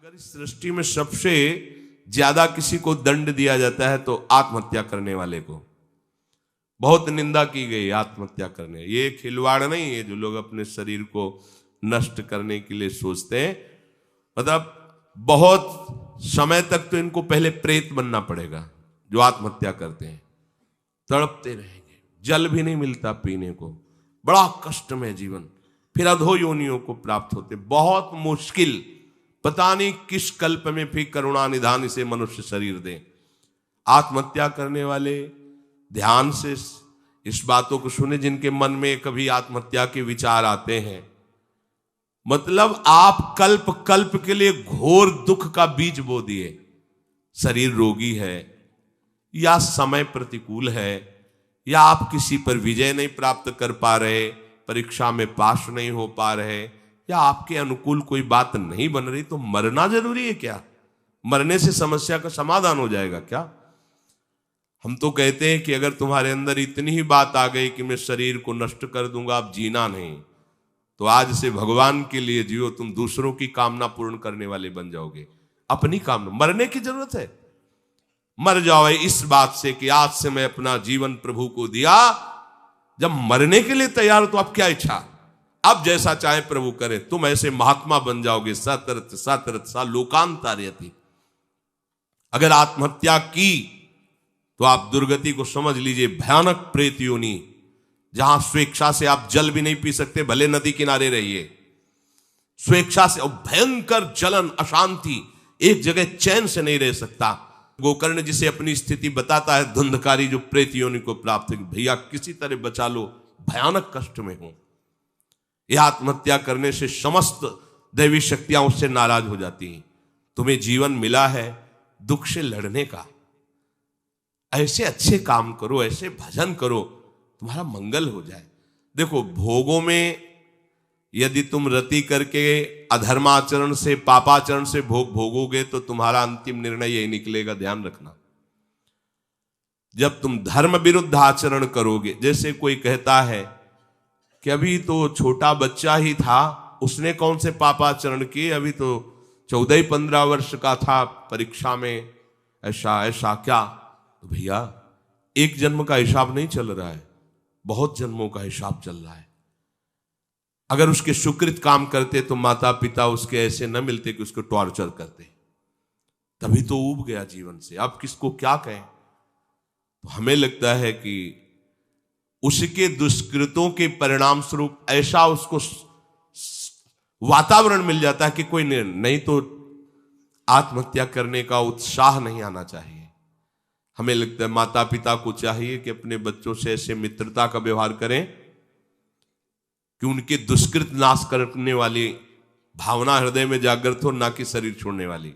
अगर इस सृष्टि में सबसे ज्यादा किसी को दंड दिया जाता है तो आत्महत्या करने वाले को बहुत निंदा की गई। आत्महत्या करने ये खिलवाड़ नहीं है जो लोग अपने शरीर को नष्ट करने के लिए सोचते हैं। मतलब बहुत समय तक तो इनको पहले प्रेत बनना पड़ेगा। जो आत्महत्या करते हैं तड़पते रहेंगे, जल भी नहीं मिलता पीने को, बड़ा कष्ट में जीवन, फिर अधो योनियों को प्राप्त होते, बहुत मुश्किल। पता नहीं किस कल्प में फिर करुणा निधान इसे मनुष्य शरीर दे। आत्महत्या करने वाले ध्यान से इस बातों को सुने जिनके मन में कभी आत्महत्या के विचार आते हैं। मतलब आप कल्प कल्प के लिए घोर दुख का बीज बो दिए। शरीर रोगी है या समय प्रतिकूल है या आप किसी पर विजय नहीं प्राप्त कर पा रहे, परीक्षा में पास नहीं हो पा रहे, या आपके अनुकूल कोई बात नहीं बन रही, तो मरना जरूरी है क्या? मरने से समस्या का समाधान हो जाएगा क्या? हम तो कहते हैं कि अगर तुम्हारे अंदर इतनी ही बात आ गई कि मैं शरीर को नष्ट कर दूंगा, अब जीना नहीं, तो आज से भगवान के लिए जियो। तुम दूसरों की कामना पूर्ण करने वाले बन जाओगे। अपनी कामना, मरने की जरूरत है, मर जाओ इस बात से कि आज से मैं अपना जीवन प्रभु को दिया। जब मरने के लिए तैयार हो तो अब क्या इच्छा, अब जैसा चाहे प्रभु करे। तुम ऐसे महात्मा बन जाओगे। सतरथ सतरथ सा लोकांतार्यति। अगर आत्महत्या की तो आप दुर्गति को समझ लीजिए। भयानक प्रेत योनि, जहां स्वेच्छा से आप जल भी नहीं पी सकते, भले नदी किनारे रहिए, स्वेच्छा से, और भयंकर जलन, अशांति, एक जगह चैन से नहीं रह सकता। गोकर्ण जिसे अपनी स्थिति बताता है, धुंधकारी जो प्रेत योनि को प्राप्त है, भैया किसी तरह बचा लो, भयानक कष्ट में हो। यह आत्महत्या करने से समस्त दैवी शक्तियां उससे नाराज हो जाती हैं। तुम्हें जीवन मिला है दुख से लड़ने का, ऐसे अच्छे काम करो, ऐसे भजन करो, तुम्हारा मंगल हो जाए। देखो, भोगों में यदि तुम रति करके अधर्माचरण से, पापाचरण से भोग भोगोगे तो तुम्हारा अंतिम निर्णय यही निकलेगा, ध्यान रखना। जब तुम धर्म विरुद्ध आचरण करोगे, जैसे कोई कहता है कि अभी तो छोटा बच्चा ही था, उसने कौन से पापाचरण किए, अभी तो 14-15 वर्ष का था, परीक्षा में ऐसा ऐसा क्या। तो भैया, एक जन्म का हिसाब नहीं चल रहा है, बहुत जन्मों का हिसाब चल रहा है। अगर उसके सुकृत काम करते तो माता पिता उसके ऐसे न मिलते कि उसको टॉर्चर करते, तभी तो ऊब गया जीवन से। अब किसको क्या कहें। तो हमें लगता है कि उसके दुष्कृतों के परिणाम स्वरूप ऐसा उसको वातावरण मिल जाता है कि कोई नहीं तो आत्महत्या करने का उत्साह नहीं आना चाहिए। हमें लगता है माता पिता को चाहिए कि अपने बच्चों से ऐसे मित्रता का व्यवहार करें कि उनके दुष्कृत नाश करने वाली भावना हृदय में जागृत हो, ना कि शरीर छोड़ने वाली।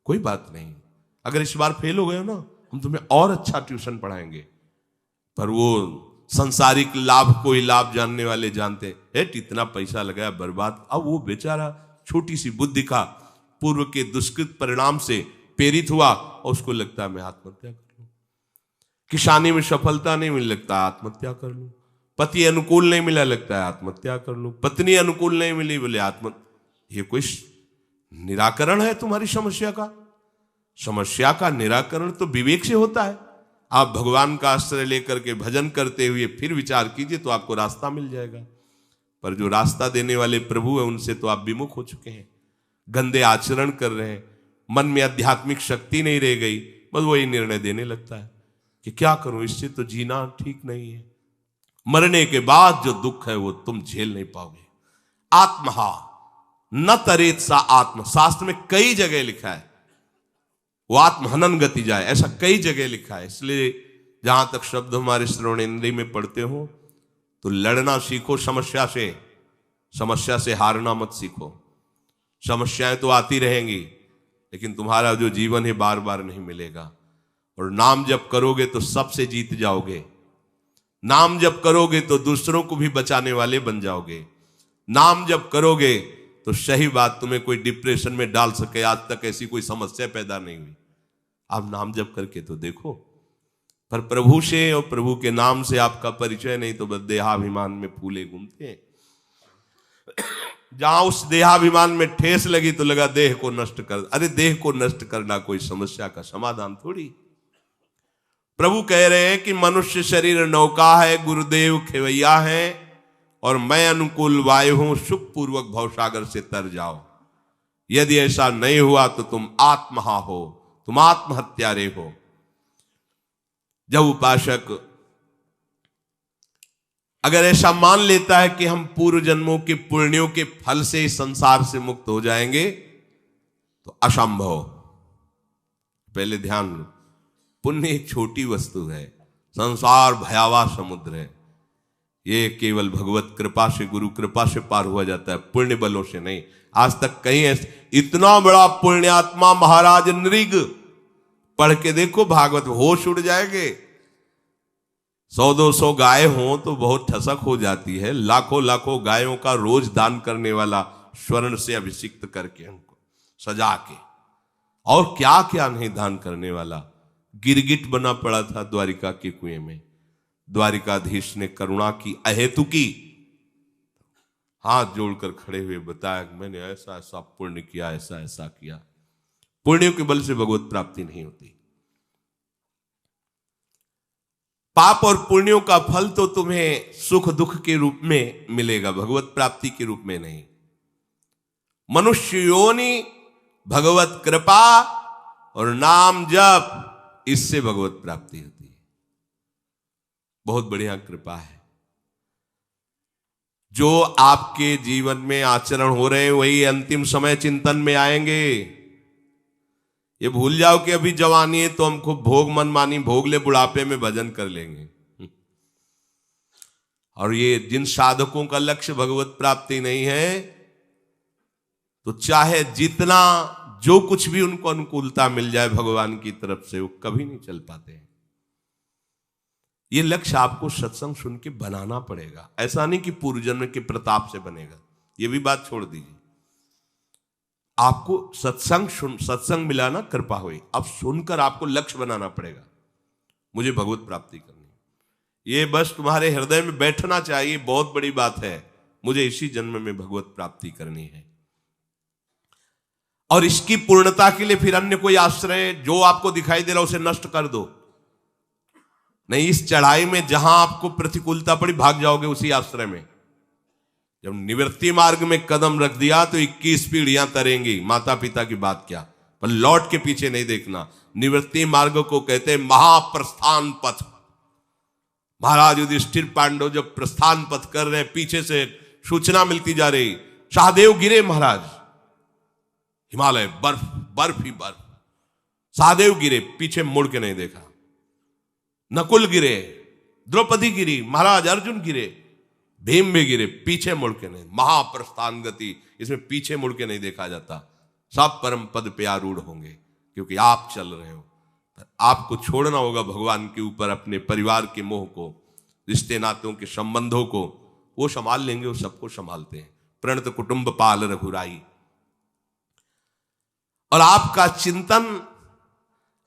कोई बात नहीं, अगर इस बार फेल हो गए हो ना, हम तुम्हें और अच्छा ट्यूशन पढ़ाएंगे। पर वो संसारिक लाभ को ही लाभ जानने वाले जानते हैं, इतना पैसा लगाया बर्बाद। अब वो बेचारा छोटी सी बुद्धि का पूर्व के दुष्कृत परिणाम से प्रेरित हुआ और उसको लगता है मैं आत्महत्या कर लूं। किसानी में सफलता नहीं मिल, लगता है आत्महत्या कर लूं। पति अनुकूल नहीं मिला, लगता है आत्महत्या कर लूं। पत्नी अनुकूल नहीं मिली, बोले ये कोई निराकरण है तुम्हारी समस्या का? समस्या का निराकरण तो विवेक से होता है। आप भगवान का आश्रय लेकर के भजन करते हुए फिर विचार कीजिए तो आपको रास्ता मिल जाएगा। पर जो रास्ता देने वाले प्रभु है, उनसे तो आप विमुख हो चुके हैं, गंदे आचरण कर रहे हैं, मन में आध्यात्मिक शक्ति नहीं रह गई, बस वही निर्णय देने लगता है कि क्या करूं, इससे तो जीना ठीक नहीं है। मरने के बाद जो दुख है वो तुम झेल नहीं पाओगे। आत्महा न तरेत सा आत्म, शास्त्र में कई जगह लिखा है, वो आत्महनन गति जाए, ऐसा कई जगह लिखा है। इसलिए जहां तक शब्द हमारे श्रवणेन्द्रिय में पढ़ते हो तो लड़ना सीखो समस्या से, समस्या से हारना मत सीखो। समस्याएं तो आती रहेंगी, लेकिन तुम्हारा जो जीवन है बार बार नहीं मिलेगा। और नाम जप करोगे तो सबसे जीत जाओगे। नाम जप करोगे तो दूसरों को भी बचाने वाले बन जाओगे। नाम जप करोगे तो सही बात, तुम्हें कोई डिप्रेशन में डाल सके, आज तक ऐसी कोई समस्या पैदा नहीं हुई। आप नाम जप करके तो देखो। पर प्रभु से और प्रभु के नाम से आपका परिचय नहीं तो बस देहाभिमान में फूले घूमते हैं। जहां उस देहाभिमान में ठेस लगी तो लगा देह को नष्ट कर। अरे देह को नष्ट करना कोई समस्या का समाधान थोड़ी। प्रभु कह रहे हैं कि मनुष्य शरीर नौका है, गुरुदेव खेवैया है और मैं अनुकूल वायु हूं, सुख पूर्वक भवसागर से तर जाओ। यदि ऐसा नहीं हुआ तो तुम आत्महा हो, तुम आत्महत्यारे हो। जब उपासक अगर ऐसा मान लेता है कि हम पूर्व जन्मों के पुण्यों के फल से इस संसार से मुक्त हो जाएंगे तो असंभव। पहले ध्यान लो, पुण्य एक छोटी वस्तु है, संसार भयावह समुद्र है। ये केवल भगवत कृपा से, गुरु कृपा से पार हुआ जाता है, पुण्य बलों से नहीं। आज तक कहीं ऐसे इतना बड़ा पुण्यात्मा महाराज नृग, पढ़ के देखो भागवत, होश उड़ जाएंगे। 100-200 गाय हो तो बहुत ठसक हो जाती है, लाखों लाखों गायों का रोज दान करने वाला, स्वर्ण से अभिषिक्त करके उनको सजा के, और क्या क्या नहीं दान करने वाला। गिरगिट बना पड़ा था द्वारिका के कुएं में, द्वारिकाधीश ने करुणा की अहेतुकी, हाथ जोड़कर खड़े हुए बताया कि मैंने ऐसा ऐसा पुण्य किया, ऐसा ऐसा किया। पुण्यों के बल से भगवत प्राप्ति नहीं होती। पाप और पुण्यों का फल तो तुम्हें सुख दुख के रूप में मिलेगा, भगवत प्राप्ति के रूप में नहीं। मनुष्य योनि, भगवत कृपा और नाम जप, इससे भगवत प्राप्ति होती है। बहुत बढ़िया कृपा है। जो आपके जीवन में आचरण हो रहे हैं वही अंतिम समय चिंतन में आएंगे। ये भूल जाओ कि अभी जवानी है तो हम खूब भोग मनमानी भोग ले, बुढ़ापे में भजन कर लेंगे। और ये जिन साधकों का लक्ष्य भगवत प्राप्ति नहीं है, तो चाहे जितना जो कुछ भी उनको अनुकूलता मिल जाए भगवान की तरफ से, वो कभी नहीं चल पाते हैं। ये लक्ष्य आपको सत्संग सुन के बनाना पड़ेगा। ऐसा नहीं कि पूर्व जन्म के प्रताप से बनेगा, ये भी बात छोड़ दीजिए। आपको सत्संग मिला ना, कृपा हुई, अब सुनकर आपको लक्ष्य बनाना पड़ेगा, मुझे भगवत प्राप्ति करनी। ये बस तुम्हारे हृदय में बैठना चाहिए, बहुत बड़ी बात है, मुझे इसी जन्म में भगवत प्राप्ति करनी है। और इसकी पूर्णता के लिए फिर अन्य कोई आश्रय जो आपको दिखाई दे रहा उसे नष्ट कर दो। नहीं, इस चढ़ाई में जहां आपको प्रतिकूलता पड़ी भाग जाओगे उसी आश्रय में। जब निवृत्ति मार्ग में कदम रख दिया तो 21 पीढ़ियां तरेंगी, माता पिता की बात क्या, पर लौट के पीछे नहीं देखना। निवृत्ति मार्ग को कहते हैं महाप्रस्थान पथ। महाराज युधिष्ठिर पांडव जब प्रस्थान पथ कर रहे हैं, पीछे से सूचना मिलती जा रही, सहदेव गिरे महाराज, हिमालय बर्फ बर्फ ही बर्फ। सहदेव गिरे, पीछे मुड़ के नहीं देखा। नकुल गिरे, द्रौपदी गिरी, महाराज अर्जुन गिरे, भीम भी गिरे, पीछे मुड़ के नहीं। महाप्रस्थान गति, इसमें पीछे मुड़ के नहीं देखा जाता। सब परम पद पे आरूढ़ होंगे क्योंकि आप चल रहे हो। आपको छोड़ना होगा भगवान के ऊपर अपने परिवार के मोह को, रिश्ते नातों के संबंधों को। वो संभाल लेंगे, वो सबको संभालते हैं। प्रणत कुटुंब पाल रघुराई। और आपका चिंतन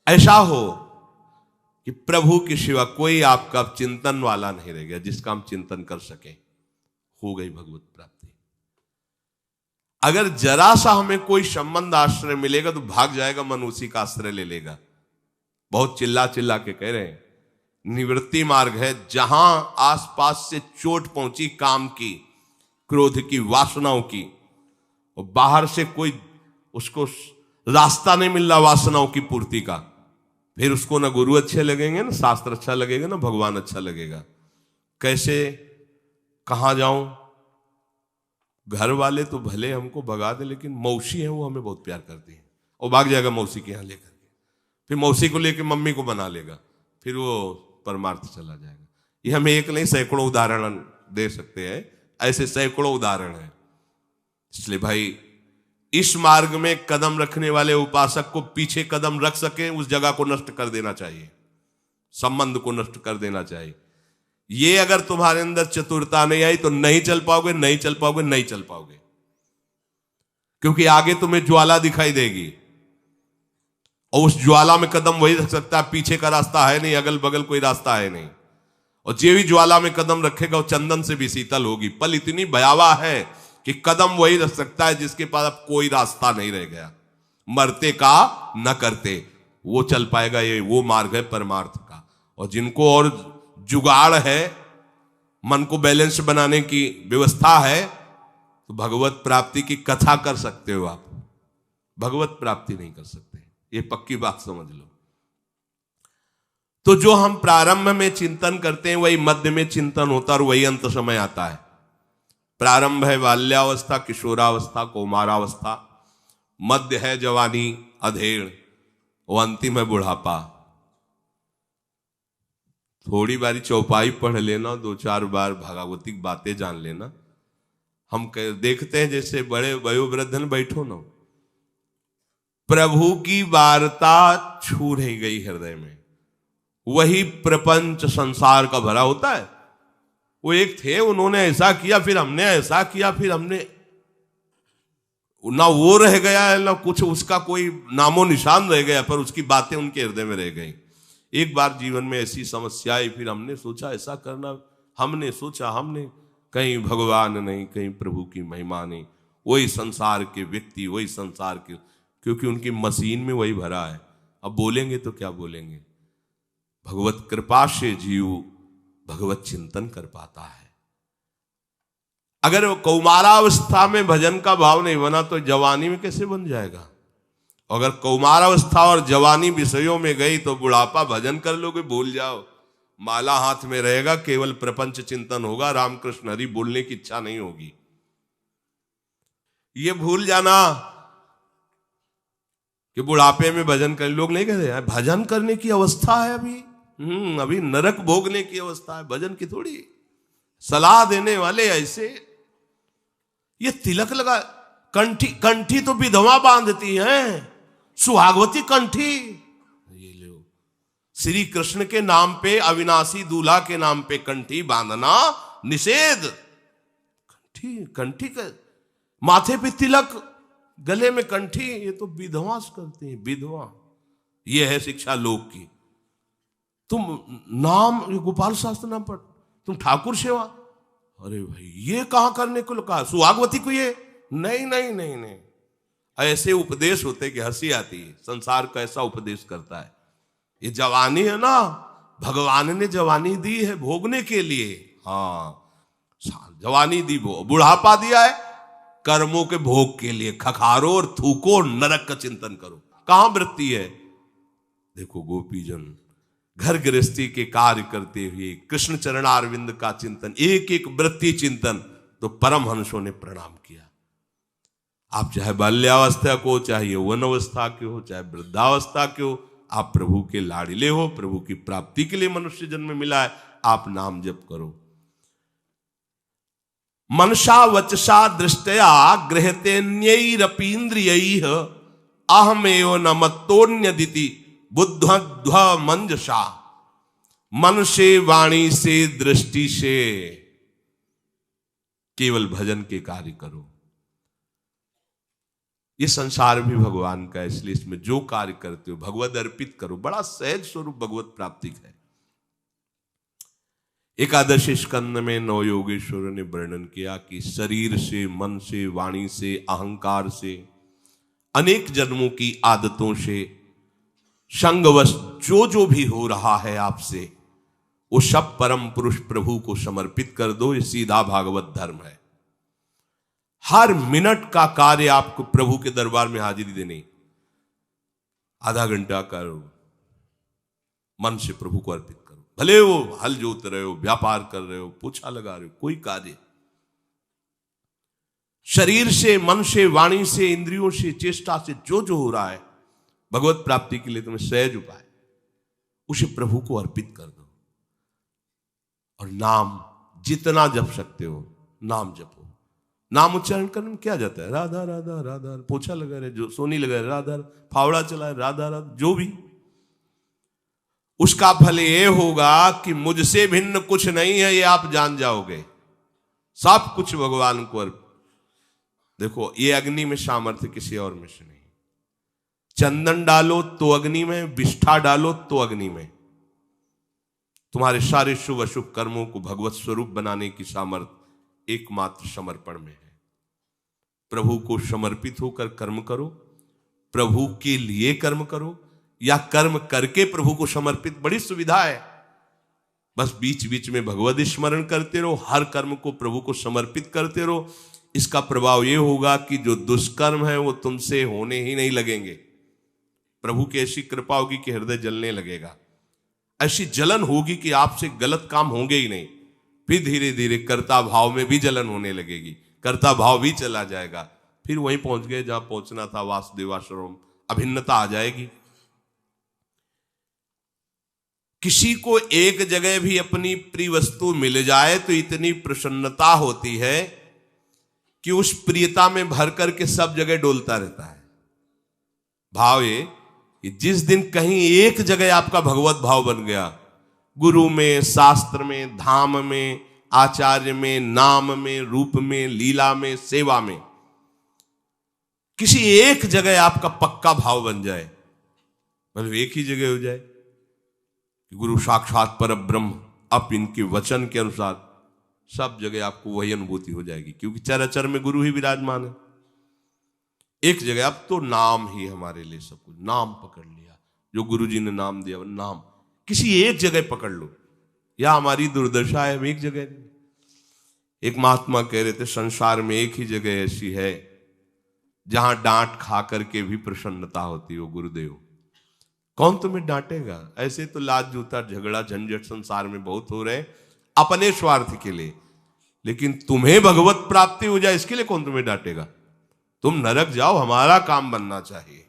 ऐसा हो कि प्रभु के सिवा कोई आपका चिंतन वाला नहीं रह गया जिसका हम चिंतन कर सके, हो गई भगवत प्राप्ति। अगर जरा सा हमें कोई संबंध आश्रय मिलेगा तो भाग जाएगा मन, उसी का आश्रय ले लेगा। बहुत चिल्ला चिल्ला के कह रहे हैं, निवृत्ति मार्ग है, जहां आसपास से चोट पहुंची काम की, क्रोध की, वासनाओं की, और बाहर से कोई उसको रास्ता नहीं मिल रहा वासनाओं की पूर्ति का, फिर उसको ना गुरु अच्छे लगेंगे, ना शास्त्र अच्छा लगेगा, ना भगवान अच्छा लगेगा। कैसे, कहां जाऊं? घर वाले तो भले हमको भगा दे, लेकिन मौसी है वो हमें बहुत प्यार करती है, और भाग जाएगा मौसी के यहां लेकर के। फिर मौसी को लेकर मम्मी को बना लेगा, फिर वो परमार्थ चला जाएगा। ये हम एक नहीं सैकड़ों उदाहरण दे सकते हैं, ऐसे सैकड़ों उदाहरण हैं। इसलिए भाई, इस मार्ग में कदम रखने वाले उपासक को पीछे कदम रख सके, उस जगह को नष्ट कर देना चाहिए, संबंध को नष्ट कर देना चाहिए। ये अगर तुम्हारे अंदर चतुरता नहीं आई तो नहीं चल पाओगे, नहीं चल पाओगे, नहीं चल पाओगे। क्योंकि आगे तुम्हें ज्वाला दिखाई देगी, और उस ज्वाला में कदम वही रख सकता है, पीछे का रास्ता है नहीं, अगल बगल कोई रास्ता है नहीं। और जो भी ज्वाला में कदम रखेगा वो चंदन से भी शीतल होगी। पल इतनी भयावह है कि कदम वही रख सकता है जिसके पास अब कोई रास्ता नहीं रह गया, मरते का न करते, वो चल पाएगा। ये वो मार्ग है परमार्थ का। और जिनको और जुगाड़ है, मन को बैलेंस बनाने की व्यवस्था है, तो भगवत प्राप्ति की कथा कर सकते हो आप, भगवत प्राप्ति नहीं कर सकते, ये पक्की बात समझ लो। तो जो हम प्रारंभ में चिंतन करते हैं वही मध्य में चिंतन होता है और वही अंत समय आता है। प्रारंभ है बाल्यावस्था, किशोरावस्था, कौमारावस्था, मध्य है जवानी, अधेड़, और अंतिम है बुढ़ापा। थोड़ी बारी चौपाई पढ़ लेना, 2-4 बार भागवती बातें जान लेना। हम देखते हैं जैसे बड़े वयोवृद्धन बैठो ना, प्रभु की वार्ता छू नहीं गई हृदय में, वही प्रपंच संसार का भरा होता है। वो एक थे, उन्होंने ऐसा किया, फिर हमने ऐसा किया, फिर हमने, ना वो रह गया है ना कुछ उसका कोई नामो निशान रह गया, पर उसकी बातें उनके हृदय में रह गई। एक बार जीवन में ऐसी समस्या आई, फिर हमने सोचा ऐसा करना, हमने सोचा, हमने कहीं भगवान नहीं, कहीं प्रभु की महिमा नहीं, वही संसार के व्यक्ति, वही संसार के, क्योंकि उनकी मशीन में वही भरा है। अब बोलेंगे तो क्या बोलेंगे। भगवत कृपा से जीव भगवत चिंतन कर पाता है। अगर कौमारावस्था में भजन का भाव नहीं बना तो जवानी में कैसे बन जाएगा। अगर कौमारावस्था और जवानी विषयों में गई तो बुढ़ापा भजन कर लोगे, भूल जाओ, माला हाथ में रहेगा, केवल प्रपंच चिंतन होगा, रामकृष्ण हरि बोलने की इच्छा नहीं होगी। ये भूल जाना कि बुढ़ापे में भजन कर, लोग नहीं कहते भजन करने की अवस्था है अभी नरक भोगने की अवस्था है, भजन की थोड़ी। सलाह देने वाले ऐसे, ये तिलक लगा, कंठी तो विधवा बांधती हैं, सुहागवती कंठी। ये लो, श्री कृष्ण के नाम पे, अविनाशी दूल्हा के नाम पे कंठी बांधना निषेध। कंठी का माथे पे तिलक, गले में कंठी, ये तो विधवा करते हैं, विधवा। ये है शिक्षा लोक की। तुम नाम, गोपाल शास्त्र नाम पढ़, तुम ठाकुर सेवा, अरे भाई ये कहां करने को कहा, सुहागवती को ये नहीं नहीं नहीं नहीं। ऐसे उपदेश होते कि हंसी आती है, संसार का ऐसा उपदेश करता है। ये जवानी है ना, भगवान ने जवानी दी है भोगने के लिए। हाँ, जवानी दी, बुढ़ापा दिया है कर्मों के भोग के लिए। खखारो और थूको और नरक का चिंतन करो। कहां वृत्ति है। देखो गोपीजन घर गृहस्थी के कार्य करते हुए कृष्ण चरणारविंद का चिंतन, एक एक वृत्ति चिंतन, तो परमहंसों ने प्रणाम किया। आप चाहे बाल्यावस्था को, चाहे यौवन अवस्था के हो, चाहे वृद्धावस्था के हो, आप प्रभु के लाडिले हो, प्रभु की प्राप्ति के लिए मनुष्य जन्म मिला है, आप नाम जप करो। मनसा वचसा दृष्टया गृहतेन्यैरपीन्द्रियैः अहमेव न मत्तोन्यदिति बुद्धध्व मंजसा। मन से, वाणी से, दृष्टि से केवल भजन के कार्य करो। ये संसार भी भगवान का है, इसलिए इसमें जो कार्य करते हो भगवद अर्पित करो। बड़ा सहज स्वरूप भगवत प्राप्ति है। एकादश स्कंद में 9 योगेश्वरों ने वर्णन किया कि शरीर से, मन से, वाणी से, अहंकार से, अनेक जन्मों की आदतों से, संगवश जो भी हो रहा है आपसे, वो सब परम पुरुष प्रभु को समर्पित कर दो। ये सीधा भागवत धर्म है। हर मिनट का कार्य आपको प्रभु के दरबार में हाजिरी देनी। आधा घंटा करो, मन से प्रभु को अर्पित करो। भले वो हल जोत रहे हो, व्यापार कर रहे हो, पोछा लगा रहे हो, कोई कार्य, शरीर से, मन से, वाणी से, इंद्रियों से, चेष्टा से जो हो रहा है भगवत प्राप्ति के लिए, तुम्हें सहज उपाय, उसे प्रभु को अर्पित कर दो। और नाम जितना जप सकते हो नाम जपो। नाम उच्चारण करने में क्या जाता है, राधा राधा राधा, पोछा लगा रहे, जो सोनी लगा रहे राधा, फावड़ा चलाए राधा राधा, जो भी, उसका फल ये होगा कि मुझसे भिन्न कुछ नहीं है, ये आप जान जाओगे। सब कुछ भगवान को अर्पित। देखो, ये अग्नि में सामर्थ्य किसी और में से नहीं। चंदन डालो तो अग्नि में, विष्ठा डालो तो अग्नि में। तुम्हारे सारे शुभ अशुभ कर्मों को भगवत स्वरूप बनाने की सामर्थ्य एकमात्र समर्पण में है। प्रभु को समर्पित होकर कर्म करो, प्रभु के लिए कर्म करो, या कर्म करके प्रभु को समर्पित, बड़ी सुविधा है। बस बीच बीच में भगवत स्मरण करते रहो, हर कर्म को प्रभु को समर्पित करते रहो। इसका प्रभाव ये होगा कि जो दुष्कर्म है वो तुमसे होने ही नहीं लगेंगे। प्रभु की ऐसी कृपा होगी कि हृदय जलने लगेगा, ऐसी जलन होगी कि आपसे गलत काम होंगे ही नहीं। फिर धीरे धीरे कर्ता भाव में भी जलन होने लगेगी, कर्ता भाव भी चला जाएगा। फिर वहीं पहुंच गए जहां पहुंचना था, वासुदेवाश्रम, अभिन्नता आ जाएगी। किसी को एक जगह भी अपनी प्रिय वस्तु मिल जाए तो इतनी प्रसन्नता होती है कि उस प्रियता में भर करके सब जगह डोलता रहता है। भाव ये कि जिस दिन कहीं एक जगह आपका भगवत भाव बन गया, गुरु में, शास्त्र में, धाम में, आचार्य में, नाम में, रूप में, लीला में, सेवा में, किसी एक जगह आपका पक्का भाव बन जाए, मतलब एक ही जगह हो जाए, गुरु साक्षात पर ब्रह्म, अब इनके वचन के अनुसार सब जगह आपको वही अनुभूति हो जाएगी, क्योंकि चराचर में गुरु ही विराजमान है। एक जगह अब तो नाम ही हमारे लिए सब कुछ, नाम पकड़ लिया, जो गुरु जी ने नाम दिया, नाम किसी एक जगह पकड़ लो। या हमारी दुर्दशा है, हम एक जगह नहीं। एक महात्मा कह रहे थे, संसार में एक ही जगह ऐसी है जहां डांट खा करके भी प्रसन्नता होती हो, गुरुदेव। कौन तुम्हें डांटेगा? ऐसे तो लाज जूता झगड़ा झंझट संसार में बहुत हो रहे अपने स्वार्थ के लिए, लेकिन तुम्हें भगवत प्राप्ति हो जाए इसके लिए कौन तुम्हें डांटेगा? तुम नरक जाओ, हमारा काम बनना चाहिए।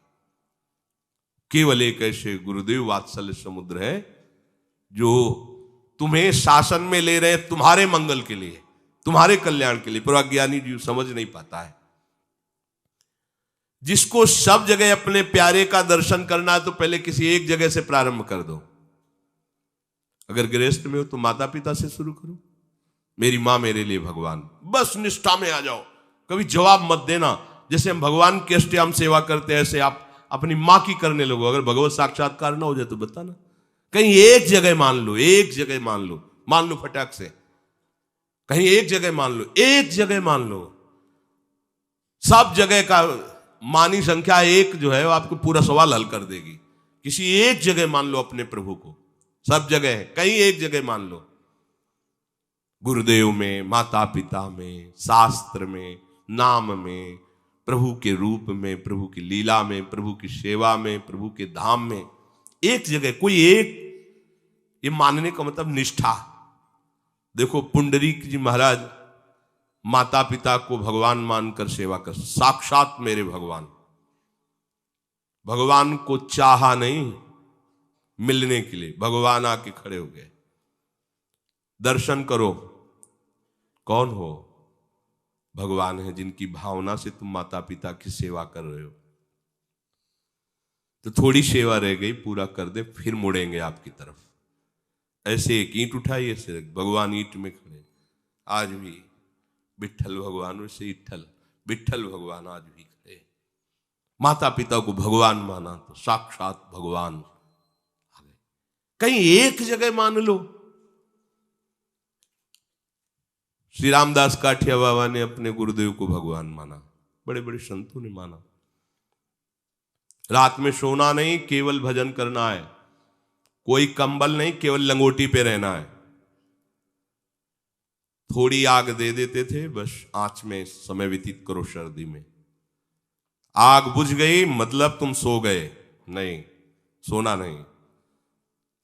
केवल एक ऐसे गुरुदेव वात्सल्य समुद्र है जो तुम्हें शासन में ले रहे तुम्हारे मंगल के लिए, तुम्हारे कल्याण के लिए, पर अज्ञानी जीव समझ नहीं पाता है। जिसको सब जगह अपने प्यारे का दर्शन करना है तो पहले किसी एक जगह से प्रारंभ कर दो। अगर गृहस्थ में हो तो माता पिता से शुरू करो, मेरी मां मेरे लिए भगवान, बस निष्ठा में आ जाओ, कभी जवाब मत देना। जैसे हम भगवान की अष्टयाम सेवा करते हैं ऐसे आप अपनी मां की करने लगो। अगर भगवत साक्षात्कार ना हो जाए तो बताना। कहीं एक जगह मान लो, एक जगह मान लो फटाक से, कहीं एक जगह मान लो, एक जगह मान लो। सब जगह का मानी संख्या एक जो है वो आपको पूरा सवाल हल कर देगी। किसी एक जगह मान लो अपने प्रभु को, सब जगह है, कहीं एक जगह मान लो। गुरुदेव में, माता पिता में, शास्त्र में, नाम में, प्रभु के रूप में, प्रभु की लीला में, प्रभु की सेवा में, प्रभु के धाम में, एक जगह कोई एक। ये मानने का मतलब निष्ठा। देखो पुंडरीक जी महाराज माता पिता को भगवान मानकर सेवा कर, साक्षात मेरे भगवान। भगवान को चाहा नहीं मिलने के लिए, भगवान आके खड़े हो गए। दर्शन करो, कौन हो? भगवान है, जिनकी भावना से तुम माता पिता की सेवा कर रहे हो। तो थोड़ी सेवा रह गई, पूरा कर दे, फिर मुड़ेंगे आपकी तरफ। ऐसे एक ईंट उठाइए से भगवान ईंट में खड़े। आज भी विठ्ठल भगवान, वैसे विठ्ठल भगवान आज भी खड़े। माता पिता को भगवान माना तो साक्षात भगवान आ गए। कहीं एक जगह मान लो। श्री रामदास काठिया बाबा ने अपने गुरुदेव को भगवान माना, बड़े बड़े संतों ने माना। रात में सोना नहीं, केवल भजन करना है। कोई कंबल नहीं, केवल लंगोटी पे रहना है। थोड़ी आग दे देते थे, बस आंच में समय व्यतीत करो। सर्दी में आग बुझ गई मतलब तुम सो गए, नहीं सोना नहीं।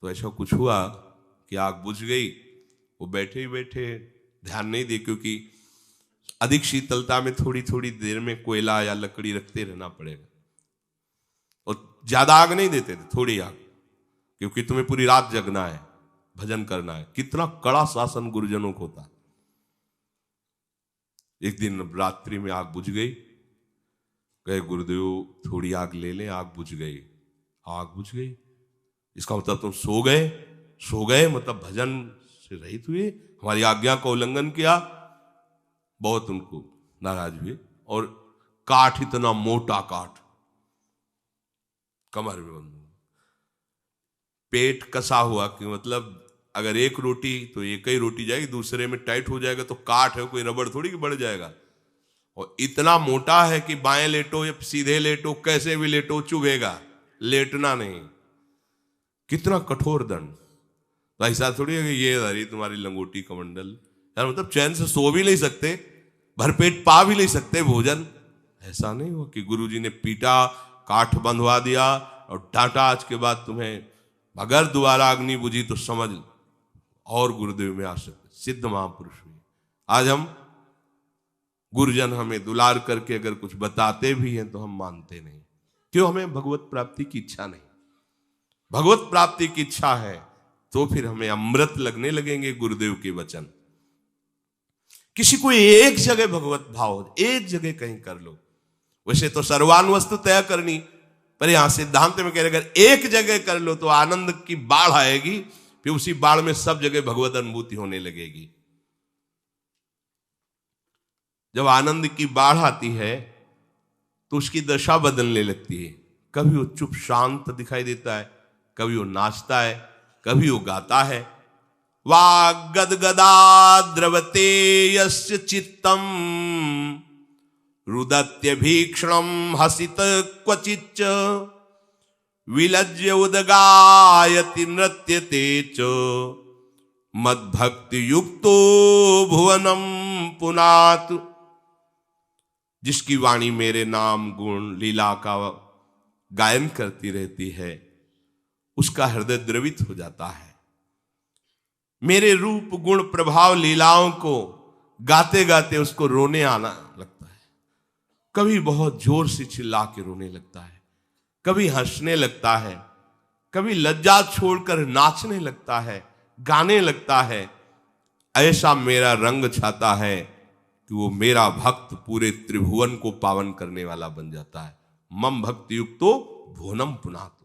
तो ऐसा कुछ हुआ कि आग बुझ गई, वो बैठे ही बैठे ध्यान नहीं दे, क्योंकि अधिक शीतलता में थोड़ी थोड़ी देर में कोयला या लकड़ी रखते रहना पड़ेगा। और ज्यादा आग नहीं देते थे, थोड़ी आग, क्योंकि तुम्हें पूरी रात जगना है, भजन करना है। कितना कड़ा शासन गुरुजनों को होता। एक दिन रात्रि में आग बुझ गई, कहे गुरुदेव थोड़ी आग ले लें, आग बुझ गई। आग बुझ गई इसका मतलब तुम सो गए मतलब भजन से रहित हुए, हमारी आज्ञा का उल्लंघन किया। बहुत उनको नाराज हुए। और काठ, इतना मोटा काठ कमर में बंद, पेट कसा हुआ कि मतलब अगर एक रोटी तो एक ही रोटी जाएगी, दूसरे में टाइट हो जाएगा तो काठ है, कोई रबड़ थोड़ी कि बढ़ जाएगा। और इतना मोटा है कि बाएं लेटो या सीधे लेटो, कैसे भी लेटो, चुभेगा, लेटना नहीं। कितना कठोर दंड। तो ऐसा थोड़ी है कि ये धरी तुम्हारी लंगोटी कमंडल, यार मतलब चैन से सो भी नहीं सकते, भरपेट पा भी नहीं सकते भोजन। ऐसा नहीं हो कि गुरुजी ने पीटा, काठ बंधवा दिया और डांटा, आज के बाद तुम्हें अगर दोबारा अग्नि बुझी तो समझ और गुरुदेव में आ सकते। सिद्ध महापुरुष हुए। आज हम गुरुजन हमें दुलार करके अगर कुछ बताते भी हैं तो हम मानते नहीं। क्यों? हमें भगवत प्राप्ति की इच्छा नहीं। भगवत प्राप्ति की इच्छा है तो फिर हमें अमृत लगने लगेंगे गुरुदेव के वचन। किसी को एक जगह भगवत भाव, एक जगह कहीं कर लो। वैसे तो सर्वान वस्तु तय करनी, पर यहां सिद्धांत में कह रहे अगर एक जगह कर लो तो आनंद की बाढ़ आएगी, फिर उसी बाढ़ में सब जगह भगवत अनुभूति होने लगेगी। जब आनंद की बाढ़ आती है तो उसकी दशा बदलने लगती है। कभी वो चुप शांत दिखाई देता है, कभी वो नाचता है, कभी वो गाता है। वाग्गदगदा द्रवते यस्य चित्तम रुदत्य भीक्षणम हसित क्वचिच्च विलज्य उदगायति नृत्यते च मद्भक्ति युक्तो भुवनम पुनातु। जिसकी वाणी मेरे नाम गुण लीला का गायन करती रहती है उसका हृदय द्रवित हो जाता है। मेरे रूप गुण प्रभाव लीलाओं को गाते गाते उसको रोने आना लगता है। कभी बहुत जोर से चिल्ला के रोने लगता है, कभी हंसने लगता है, कभी लज्जा छोड़कर नाचने लगता है, गाने लगता है। ऐसा मेरा रंग छाता है कि वो मेरा भक्त पूरे त्रिभुवन को पावन करने वाला बन जाता है। मम भक्ति युक्तो भुवनम पुनातु।